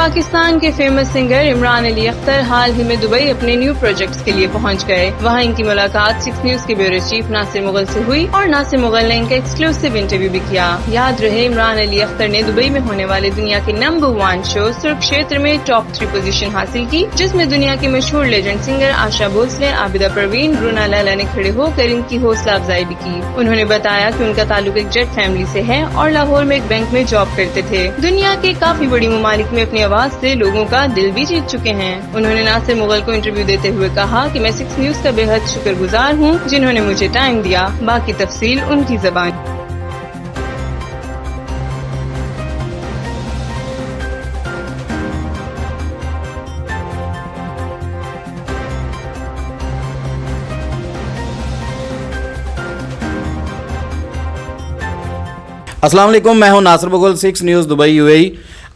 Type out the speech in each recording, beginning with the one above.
पाकिस्तान के famous singer Imran Ali Akhtar हाल ही में Dubai अपने न्यू प्रोजेक्ट्स के लिए पहुंच गए। वहां इनकी मुलाकात 6 न्यूज के ब्यूरो चीफ नासिर मुगल से हुई और नासिर मुगल ने इनका एक्सक्लूसिव इंटरव्यू भी किया। याद रहे, इमरान अली अख्तर ने दुबई में होने वाले दुनिया के नंबर 1 शो सुर्ख क्षेत्र में टॉप 3 पोजीशन हासिल की, जिसमें दुनिया के मशहूर लेजेंड सिंगर आशा भोसले, आबिदा परवीन, रूना लैला ने खड़े होकर इनकी हौसला अफजाई भी की। उन्होंने बताया कि उनका ताल्लुक एक जट फैमिली से है और लाहौर में एक बैंक में जॉब करते थे। दुनिया के काफी बड़ी ममालिक में अपनी आवाज से लोगों का दिल भी जीत चुके हैं। उन्होंने नासिर मुगल को इंटरव्यू देते हुए कहा कि मैं 6 न्यूज का बेहद शुक्रगुजार हूँ जिन्होंने मुझे टाइम दिया। बाकी तफसील उनकी ज़बान। अस्सलाम वालेकुम, मैं हूं Nasir Mughal, 6 news Dubai UAE.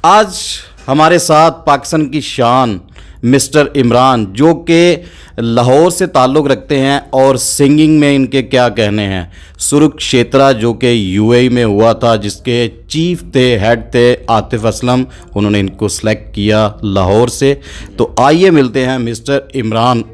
आज हमारे साथ पाकिस्तान की शान मिस्टर इमरान, जो कि लाहौर से ताल्लुक़ रखते हैं और सिंगिंग में इनके क्या कहने हैं। सुर्ख क्षेत्र जो कि यूएई में हुआ था, जिसके चीफ थे, हेड थे आतिफ असलम, उन्होंने इनको सेलेक्ट किया लाहौर से। तो आइए मिलते हैं मिस्टर इमरान।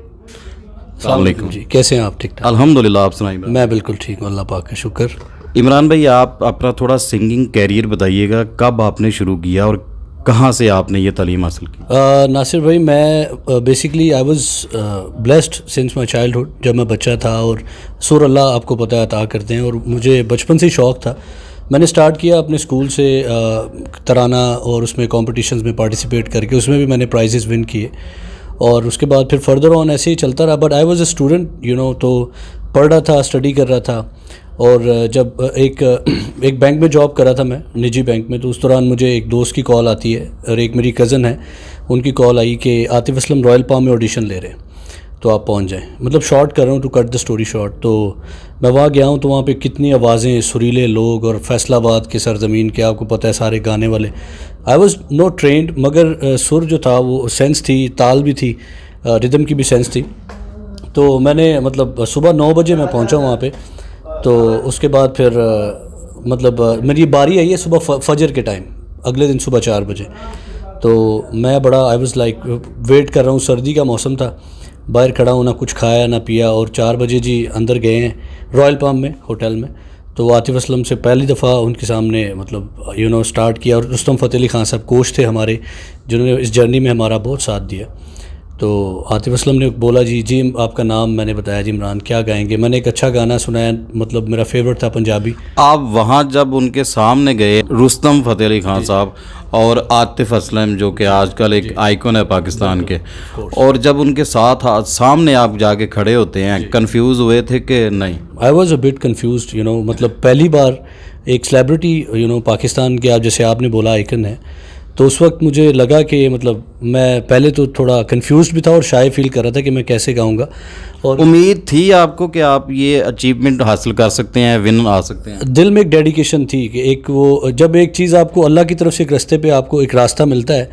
अस्सलाम वालेकुम जी, कैसे हैं आप? ठीक ठाक अल्हम्दुलिल्लाह, आप सुनाइए। मैं बिल्कुल ठीक हूँ, अल्लाह पाक का शुक्र। इमरान भाई, आप अपना थोड़ा सिंगिंग कैरियर बताइएगा, कब आपने शुरू किया और कहाँ से आपने ये तालीम हासिल की? नासिर भाई, मैं basically I was blessed since my childhood. जब मैं बच्चा था, और सुर अल्लाह आपको पता है अता करते हैं, और मुझे बचपन से ही शौक़ था। मैंने स्टार्ट किया अपने स्कूल से तराना, और उसमें कॉम्पिटिशन्स में पार्टिसिपेट करके उसमें भी मैंने प्राइजेज़ विन किए। और उसके बाद फिर फर्दर ऑन ऐसे ही चलता रहा। But I was a student, तो पढ़ रहा था, स्टडी कर रहा था। और जब एक बैंक में जॉब कर रहा था मैं, निजी बैंक में, तो उस दौरान मुझे एक दोस्त की कॉल आती है, और एक मेरी कज़न है, उनकी कॉल आई कि आतिफ असलम रॉयल पाम में ऑडिशन ले रहे हैं, तो आप पहुंच जाएं। मतलब शॉर्ट कर रहा हूँ, to cut the story short. तो मैं वहाँ गया हूँ, तो वहाँ पे कितनी आवाज़ें, सुरीले लोग, और फैसलाबाद के सरजमीन के आपको पता है सारे गाने वाले। आई वॉज नॉट ट्रेंड, मगर सुर जो था वो सेंस थी, ताल भी थी, रिदम की भी सेंस थी। तो मैंने मतलब सुबह 9 बजे मैं पहुँचा वहाँ पर। तो उसके बाद फिर मेरी बारी आई है सुबह फजर के टाइम, अगले दिन सुबह 4 बजे। तो मैं बड़ा आई वाज लाइक वेट कर रहा हूँ, सर्दी का मौसम था, बाहर खड़ा हूँ, ना कुछ खाया ना पिया। और 4 बजे जी अंदर गए हैं रॉयल पाम में, होटल में। तो आतिफ असलम से पहली दफ़ा उनके सामने स्टार्ट किया। और रुस्तम फ़तेह अली ख़ान साहब कोच थे हमारे, जिन्होंने इस जर्नी में हमारा बहुत साथ दिया। तो आतिफ असलम ने बोला, जी आपका नाम, मैंने बताया जी इमरान, क्या गाएंगे? मैंने एक अच्छा गाना सुनाया, मतलब मेरा फेवरेट था पंजाबी। आप वहाँ जब उनके सामने गए, रुस्तम फ़तेह अली ख़ान साहब और आतिफ असलम, जो कि आजकल एक आइकॉन है पाकिस्तान के, और जब उनके साथ सामने आप जाके खड़े होते हैं, कंफ्यूज हुए थे कि नहीं? I was a bit confused, मतलब पहली बार एक सेलिब्रिटी पाकिस्तान के, आप जैसे आपने बोला आइकन है, तो उस वक्त मुझे लगा कि मतलब मैं पहले तो थोड़ा कंफ्यूज भी था और शाय फील कर रहा था कि मैं कैसे गाऊंगा। और उम्मीद थी आपको कि आप ये अचीवमेंट हासिल कर सकते हैं, विन आ सकते हैं? दिल में एक डेडिकेशन थी कि जब एक चीज़ आपको अल्लाह की तरफ से एक रास्ते पे आपको एक रास्ता मिलता है,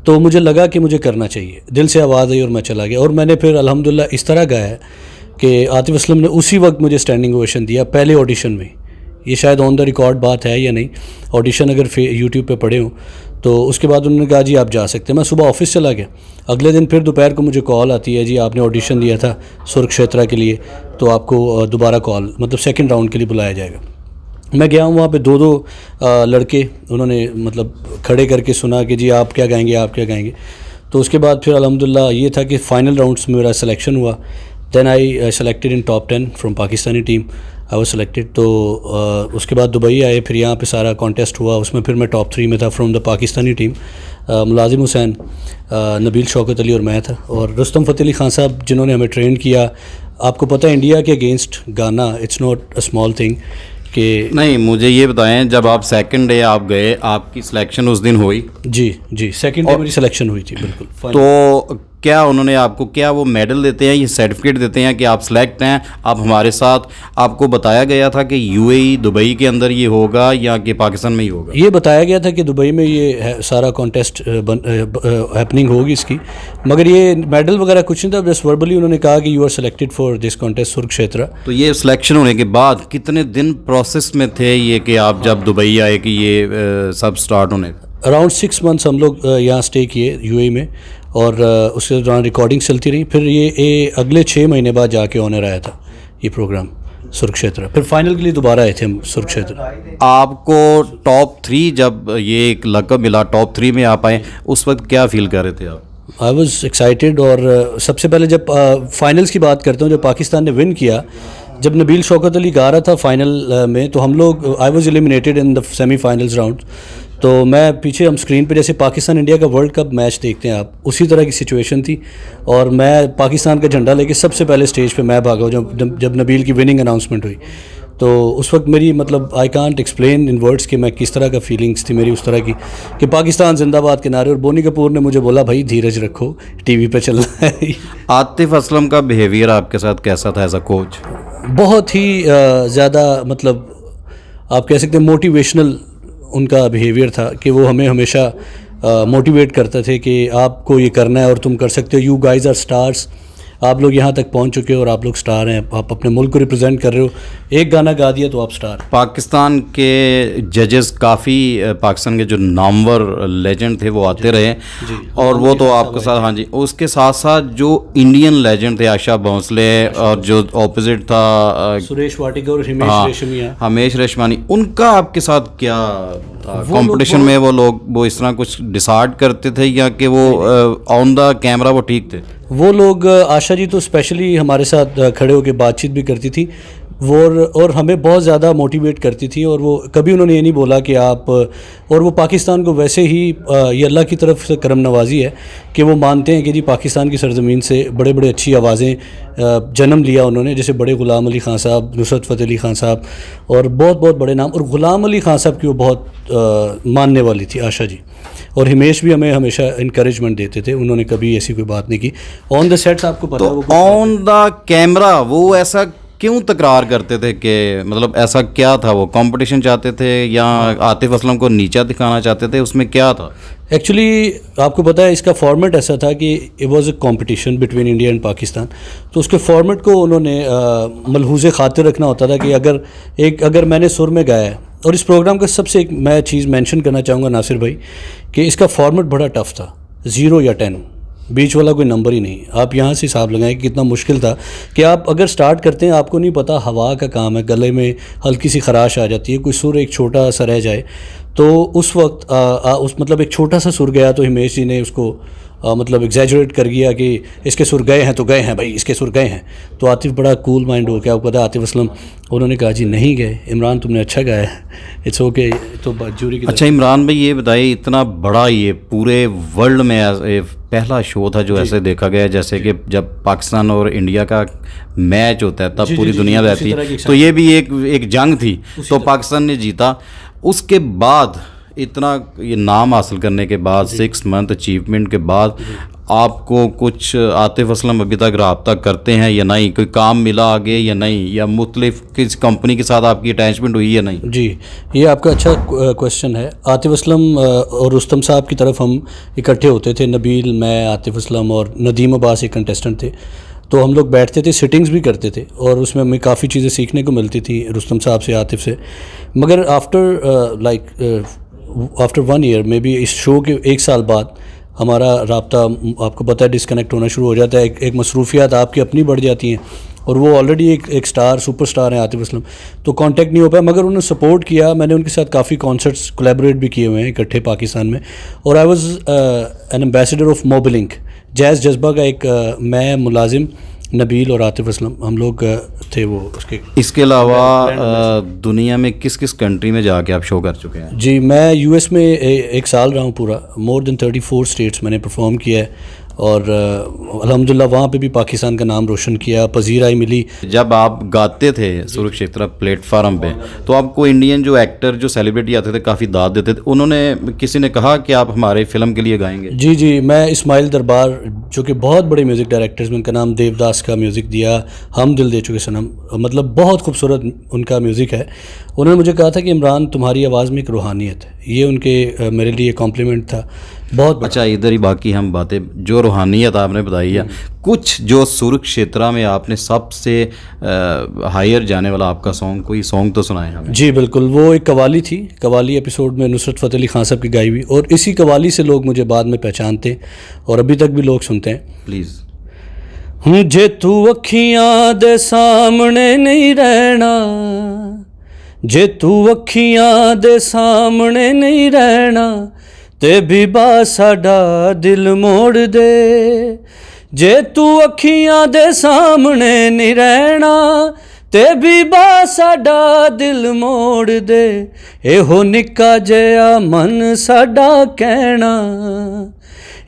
तो मुझे लगा कि मुझे करना चाहिए। दिल से आवाज़ आई और मैं चला गया। और मैंने फिर अल्हम्दुलिल्लाह इस तरह गाया है कि आतिफ असलम ने उसी वक्त मुझे स्टैंडिंग ओवेशन दिया, पहले ऑडिशन में। ये शायद ऑन द रिकॉर्ड बात है या नहीं, ऑडिशन अगर यूट्यूब पे पढ़े हों। तो उसके बाद उन्होंने कहा, जी आप जा सकते हैं। मैं सुबह ऑफिस चला गया। अगले दिन फिर दोपहर को मुझे कॉल आती है, जी आपने ऑडिशन दिया था सुर्ख क्षेत्र के लिए, तो आपको दोबारा कॉल, मतलब सेकंड राउंड के लिए बुलाया जाएगा। मैं गया हूँ वहाँ पे, दो लड़के उन्होंने मतलब खड़े करके सुना कि जी आप क्या गाएंगे, आप क्या गाएंगे। तो उसके बाद फिर अल्हम्दुलिल्लाह ये था कि फ़ाइनल राउंड्स में मेरा सिलेक्शन हुआ। Then I selected in top 10 from Pakistani team, I was selected. तो उसके बाद दुबई आए, फिर यहाँ पे सारा कॉन्टेस्ट हुआ, उसमें फिर मैं टॉप 3 में था फ्रॉम द पाकिस्तानी टीम। मुलाजिम हुसैन, नबील शौकत अली और मैं था। और रुस्तम फ़तेह अली ख़ान साहब जिन्होंने हमें ट्रेन किया। आपको पता है इंडिया के अगेंस्ट गाना, it's not a small thing कि नहीं। मुझे ये बताएं, जब आप सेकंड डे आप गए, आपकी सिलेक्शन उस दिन हुई? जी सेकंड डे मेरी सिलेक्शन हुई थी, बिल्कुल। तो क्या उन्होंने आपको, क्या वो मेडल देते हैं, ये सर्टिफिकेट देते हैं कि आप सिलेक्ट हैं, आप हमारे साथ? आपको बताया गया था कि यूएई दुबई के अंदर ये होगा या कि पाकिस्तान में ही होगा? ये बताया गया था कि दुबई में ये सारा कॉन्टेस्ट हैपनिंग होगी इसकी, मगर ये मेडल वगैरह कुछ नहीं था। बस वर्बली उन्होंने कहा कि you are selected for this contest सुर्ख क्षेत्र। तो ये सिलेक्शन होने के बाद कितने दिन प्रोसेस में थे ये कि आप जब दुबई आए कि ये सब स्टार्ट होने का? अराउंड 6 मंथ्स हम लोग यहाँ स्टे किए यूएई में, और उसके दौरान रिकॉर्डिंग चलती रही। फिर ये अगले 6 महीने बाद जाके ऑनर आया था ये प्रोग्राम सुरक्षेत्र। फिर फाइनल के लिए दोबारा आए थे हम सुरक्षेत्र। आपको टॉप 3 जब ये एक लक़ब मिला, टॉप 3 में आप आए, उस वक्त क्या फील कर रहे थे आप? I was excited. और सबसे पहले जब फाइनल्स की बात करता हूँ, जब पाकिस्तान ने विन किया, जब नबील शौकत अली गा रहा था फाइनल में, तो हम लोग I was eliminated in the semifinals round. तो मैं पीछे, हम स्क्रीन पे जैसे पाकिस्तान इंडिया का वर्ल्ड कप मैच देखते हैं आप, उसी तरह की सिचुएशन थी। और मैं पाकिस्तान का झंडा लेके सबसे पहले स्टेज पे मैं भागा जब नबील की विनिंग अनाउंसमेंट हुई। तो उस वक्त मेरी, मतलब I can't explain in words कि मैं किस तरह का फीलिंग्स थी मेरी उस तरह की, कि पाकिस्तान जिंदाबाद के नारे। और बोनी कपूर ने मुझे बोला, भाई धीरज रखो, टीवी पे चल रहा है। आतिफ असलम का बिहेवियर आपके साथ कैसा था एज अ कोच? बहुत ही ज़्यादा, मतलब आप कह सकते हैं मोटिवेशनल उनका बिहेवियर था, कि वो हमें हमेशा मोटिवेट करते थे कि आपको ये करना है और तुम कर सकते हो, यू गाइज आर स्टार्स, आप लोग यहाँ तक पहुँच चुके हो और आप लोग स्टार हैं, आप अपने मुल्क को रिप्रेजेंट कर रहे हो, एक गाना गा दिया तो आप स्टार। पाकिस्तान के जजेस काफ़ी, पाकिस्तान के जो नामवर लेजेंड थे वो आते रहे, और वो तो आपके साथ, हाँ जी, उसके साथ साथ जो इंडियन लेजेंड थे आशा भोंसले, और जो ऑपोजिट था सुरेश वाटिका और हिमेश रेशमिया, हमेश रेशमानी, उनका आपके साथ क्या था कंपटीशन में? वो इस तरह कुछ डिसाइड करते थे, या कि वो ऑन द कैमरा वो ठीक थे? वो लोग, आशा जी तो स्पेशली हमारे साथ खड़े होकर बातचीत भी करती थी वो, और हमें बहुत ज़्यादा मोटिवेट करती थी। और वो कभी उन्होंने ये नहीं बोला कि आप, और वो पाकिस्तान को वैसे ही, ये अल्लाह की तरफ से करम नवाजी है कि वो मानते हैं कि जी पाकिस्तान की सरजमीन से बड़े बड़े अच्छी आवाज़ें जन्म लिया उन्होंने, जैसे बड़े ग़ुलाम अली ख़ान साहब, नुसरत फ़तेह अली ख़ान साहब, और बहुत बहुत बड़े नाम। और ग़ुलाम अली ख़ान साहब की वो बहुत मानने वाली थी आशा जी। और हिमेश भी हमें हमेशा इनकरेजमेंट देते थे, उन्होंने कभी ऐसी कोई बात नहीं की। ऑन द सेट्स आपको पता है, तो ऑन द कैमरा वो ऐसा क्यों तकरार करते थे? कि मतलब ऐसा क्या था? वो कंपटीशन चाहते थे या आतिफ असलम को नीचा दिखाना चाहते थे? उसमें क्या था? एक्चुअली आपको पता है इसका फॉर्मेट ऐसा था कि it was a competition between India and Pakistan. तो उसके फॉर्मेट को उन्होंने मलहूज़े खातिर रखना होता था कि अगर मैंने सुर में गाया है। और इस प्रोग्राम का सबसे एक मैं चीज़ मेंशन करना चाहूँगा नासिर भाई, कि इसका फॉर्मेट बड़ा टफ था, 0 या 10, बीच वाला कोई नंबर ही नहीं। आप यहाँ से हिसाब लगाएं कि कितना मुश्किल था कि आप अगर स्टार्ट करते हैं, आपको नहीं पता, हवा का काम है, गले में हल्की सी खराश आ जाती है, कोई सुर एक छोटा सा रह जाए, तो उस वक्त मतलब एक छोटा सा सुर गया तो हिमेश जी ने उसको मतलब एग्जैजरेट कर गया कि इसके सुर गए हैं तो गए हैं भाई, इसके सुर गए हैं। तो आतिफ बड़ा कूल माइंड हो गया, आपको पता है आतिफ असलम, उन्होंने कहा जी नहीं गए, इमरान तुमने अच्छा गाया है, इट्स ओके। तो जूरी की अच्छा इमरान भाई ये बताइए, इतना बड़ा ये पूरे वर्ल्ड में पहला शो था जो ऐसे देखा गया, जैसे कि जब पाकिस्तान और इंडिया का मैच होता है तब पूरी दुनिया रहती है, तो ये भी एक जंग थी, तो पाकिस्तान ने जीता। उसके बाद इतना ये नाम हासिल करने के बाद, 6 मंथ अचीवमेंट के बाद, आपको कुछ आतिफ असलम अभी तक रब्ता करते हैं या नहीं? कोई काम मिला आगे या नहीं, या मुख्तलिफ किस कंपनी के साथ आपकी अटैचमेंट हुई या नहीं? जी, ये आपका अच्छा क्वेश्चन है। आतिफ असलम और रुस्तम साहब की तरफ हम इकट्ठे होते थे, नबील, मैं, आतिफ असलम और नदीम अब्बास एक कंटेस्टेंट थे। तो हम लोग बैठते थे, सिटिंग्स भी करते थे, और उसमें हमें काफ़ी चीज़ें सीखने को मिलती थी रुस्तम साहब से, आतिफ से। मगर आफ्टर 1 ईयर मे बी, इस शो के 1 साल बाद हमारा राब्ता, आपको पता है, डिस्कनेक्ट होना शुरू हो जाता है। एक मसरूफियात आपकी अपनी बढ़ जाती हैं, और वो ऑलरेडी एक स्टार, सुपरस्टार हैं आतिफ असलम, तो कांटेक्ट नहीं हो पाया। मगर उन्होंने सपोर्ट किया, मैंने उनके साथ काफ़ी कॉन्सर्ट्स कोलैबोरेट भी किए हुए हैं इकट्ठे पाकिस्तान में। और I was an ambassador of Mobilink, Jazz जज्बा का एक मैं, मुलाजिम, नबील और आतिफ असलम, हम लोग थे वो उसके। इसके अलावा दुनिया में किस किस कंट्री में जाके आप शो कर चुके हैं? जी, मैं यूएस में 1 साल रहा हूँ पूरा, मोर देन 34 स्टेट्स मैंने परफॉर्म किया है, और अल्हम्दुलिल्लाह वहाँ पे भी पाकिस्तान का नाम रोशन किया, पजीराई मिली। जब आप गाते थे सुरक्षेत्र प्लेटफार्म पे, तो आपको इंडियन जो एक्टर, जो सेलिब्रिटी आते थे, काफ़ी दाद देते थे, उन्होंने, किसी ने कहा कि आप हमारे फिल्म के लिए गाएंगे? जी जी, मैं इस्माइल दरबार, जो कि बहुत बड़े म्यूज़िक डायरेक्टर्स में, उनका नाम देवदास का म्यूज़िक दिया, हम दिल दे चुके सनम, मतलब बहुत खूबसूरत उनका म्यूज़िक है। उन्होंने मुझे कहा था कि इमरान तुम्हारी आवाज़ में एक रूहानियत है, ये उनके मेरे लिए कॉम्प्लीमेंट था बहुत बड़ा। अच्छा, इधर ही बाकी हम बातें जो रूहानियत आपने बताई है, कुछ जो सुर क्षेत्रा में आपने सबसे हायर जाने वाला आपका सॉन्ग, कोई सॉन्ग तो सुनाए हमें। जी बिल्कुल, वो एक कवाली थी। कवाली एपिसोड में नुसरत फ़तेह अली खान साहब की गाई हुई, और इसी कवाली से लोग मुझे बाद में पहचानते और अभी तक भी लोग सुनते हैं। प्लीज़। जे तू अखियां दे सामने नहीं रहना, जे तू अखियां दे सामने नहीं रहना, ते बीबा साडा दिल मोड़ दे। जे तू अखियां दे सामने नहीं रहना, ते बीबा साडा दिल मोड़ दे। एहो निक्का जिहा मन साडा कहना,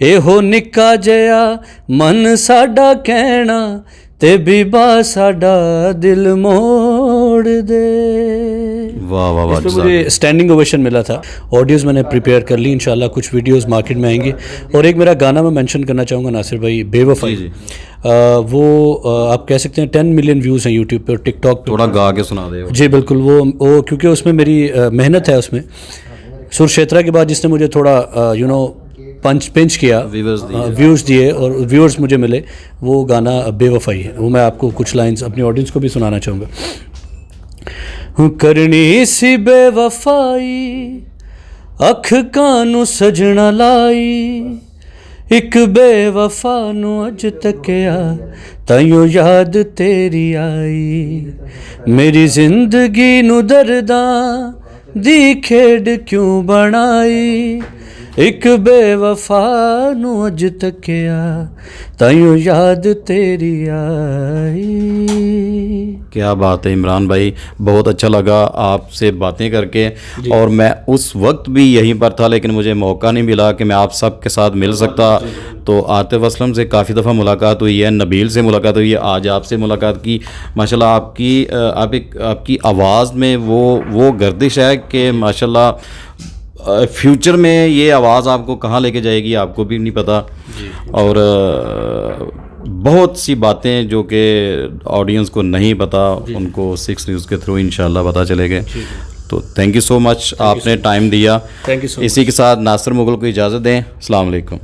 एहो निक्का जिहा मन साडा कहना, ते बीबा साडा दिल मोड़ दे। वाह वाह वाह। इसमें मुझे स्टैंडिंग ओवेशन मिला था। ऑडियोज़ मैंने प्रिपेयर कर ली, इंशाल्लाह कुछ वीडियोस मार्केट में आएंगे। और एक मेरा गाना मैं मेंशन करना चाहूँगा नासिर भाई, बेवफाई। वो आप कह सकते हैं 10 मिलियन व्यूज़ हैं यूट्यूब पे और टिकटॉक पे। थोड़ा गा के सुना दे। जी बिल्कुल, वो क्योंकि उसमें मेरी मेहनत है। उसमें सुर क्षेत्रा के बाद जिसने मुझे थोड़ा पिंच किया, व्यूज़ दिए और व्यूअर्स मुझे मिले, वो गाना बेवफाई है। वो मैं आपको कुछ लाइंस अपनी ऑडियंस को भी सुनाना चाहूँगा। करनी सी बेवफाई, अख कानू सजना लाई, एक बेवफा नू अज तकिया, ताइयों याद तेरी आई। मेरी जिंदगी नू दर्दां दी खेड क्यों बनाई, एक बेवफा नू अज तकिया, ताइयों याद तेरी आई। क्या बात है इमरान भाई, बहुत अच्छा लगा आपसे बातें करके। और मैं उस वक्त भी यहीं पर था, लेकिन मुझे मौका नहीं मिला कि मैं आप सब के साथ मिल सकता। तो आतिफ असलम से काफ़ी दफ़ा मुलाकात हुई है, नबील से मुलाकात हुई है, आज आपसे मुलाकात की। माशाल्लाह आपकी आवाज़ में वो गर्दिश है कि माशाल्लाह फ्यूचर में ये आवाज़ आपको कहाँ लेके जाएगी आपको भी नहीं पता। और बहुत सी बातें जो कि ऑडियंस को नहीं पता, उनको 6 न्यूज़ के थ्रू इंशाल्लाह पता चलेंगे। तो थैंक यू सो मच, आपने टाइम दिया। Thank you so much. इसी के साथ नासिर मुगल को इजाज़त दें। अस्सलाम वालेकुम।